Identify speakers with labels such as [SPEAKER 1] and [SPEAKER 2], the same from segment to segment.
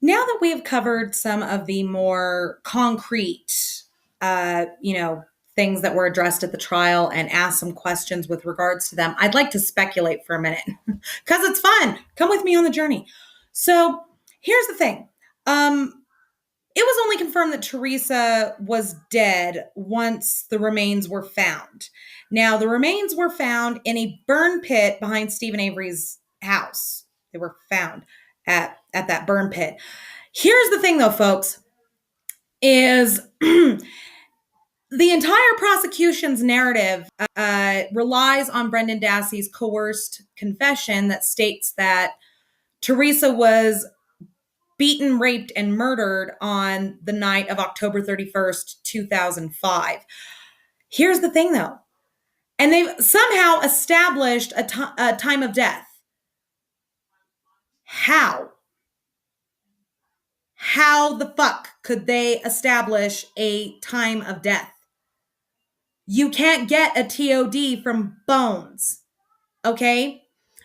[SPEAKER 1] Now that we have covered some of the more concrete, things that were addressed at the trial and asked some questions with regards to them, I'd like to speculate for a minute because it's fun. Come with me on the journey. So here's the thing. It was only confirmed that Teresa was dead once the remains were found. Now, the remains were found in a burn pit behind Stephen Avery's house. They were found at that burn pit. Here's the thing, though, folks, is the entire prosecution's narrative relies on Brendan Dassey's coerced confession that states that Teresa was beaten, raped, and murdered on the night of October 31st, 2005. Here's the thing, though. And they've somehow established a time of death. How? How the fuck could they establish a time of death? You can't get a TOD from bones. Okay?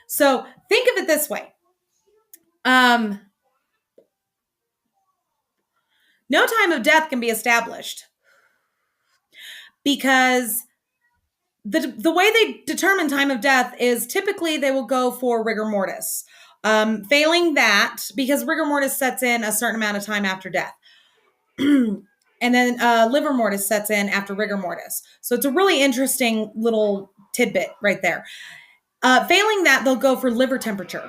[SPEAKER 1] So think of it this way. No time of death can be established because the way they determine time of death is typically they will go for rigor mortis. Failing that, because rigor mortis sets in a certain amount of time after death. And then livor mortis sets in after rigor mortis. So it's a really interesting little tidbit right there. Failing that, they'll go for liver temperature.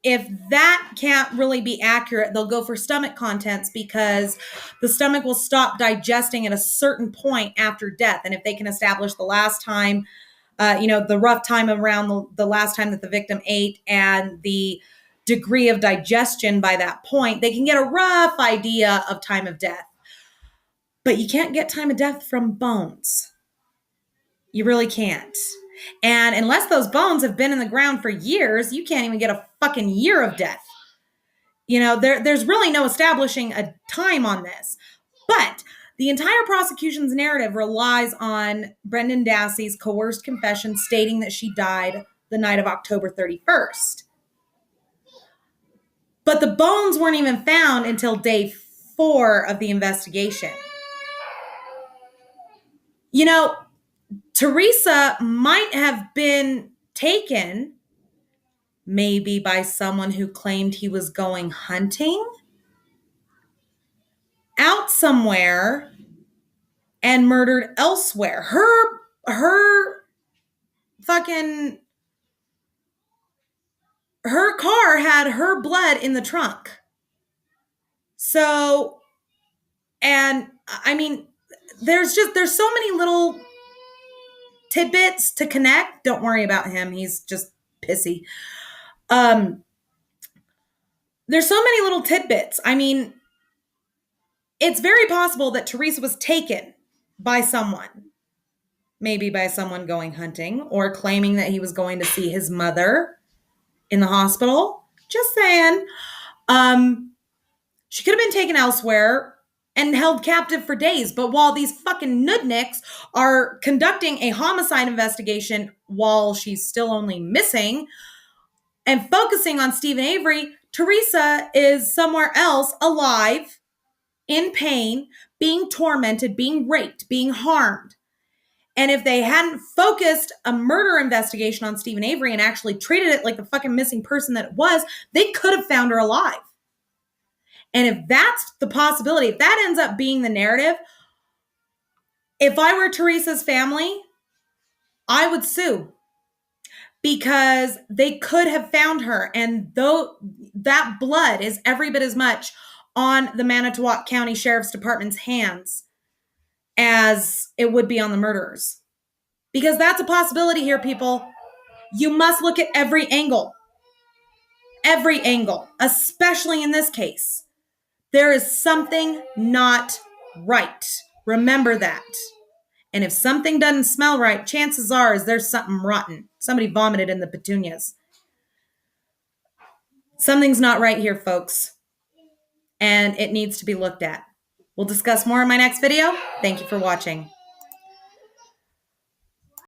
[SPEAKER 1] If that can't really be accurate, they'll go for stomach contents because the stomach will stop digesting at a certain point after death. And if they can establish the last time, the rough time around the last time that the victim ate and the degree of digestion by that point, they can get a rough idea of time of death. But you can't get time of death from bones. You really can't. And unless those bones have been in the ground for years, you can't even get a fucking year of death. There's really no establishing a time on this. But the entire prosecution's narrative relies on Brendan Dassey's coerced confession stating that she died the night of October 31st. But the bones weren't even found until day 4 of the investigation. Teresa might have been taken maybe by someone who claimed he was going hunting out somewhere and murdered elsewhere. Her car had her blood in the trunk. So, and I mean, there's so many little tidbits to connect. Don't worry about him. He's just pissy. There's so many little tidbits. I mean, it's very possible that Teresa was taken by someone, maybe by someone going hunting or claiming that he was going to see his mother in the hospital. Just saying. She could have been taken elsewhere and held captive for days. But while these fucking nudniks are conducting a homicide investigation while she's still only missing and focusing on Stephen Avery, Teresa is somewhere else alive, in pain, being tormented, being raped, being harmed. And if they hadn't focused a murder investigation on Stephen Avery and actually treated it like the fucking missing person that it was, they could have found her alive. And if that's the possibility, if that ends up being the narrative, if I were Teresa's family, I would sue because they could have found her. And though that blood is every bit as much on the Manitowoc County Sheriff's Department's hands as it would be on the murderers. Because that's a possibility here, people. You must look at every angle. Every angle, especially in this case. There is something not right. Remember that. And if something doesn't smell right, chances are is there's something rotten. Somebody vomited in the petunias. Something's not right here, folks. And it needs to be looked at. We'll discuss more in my next video. Thank you for watching.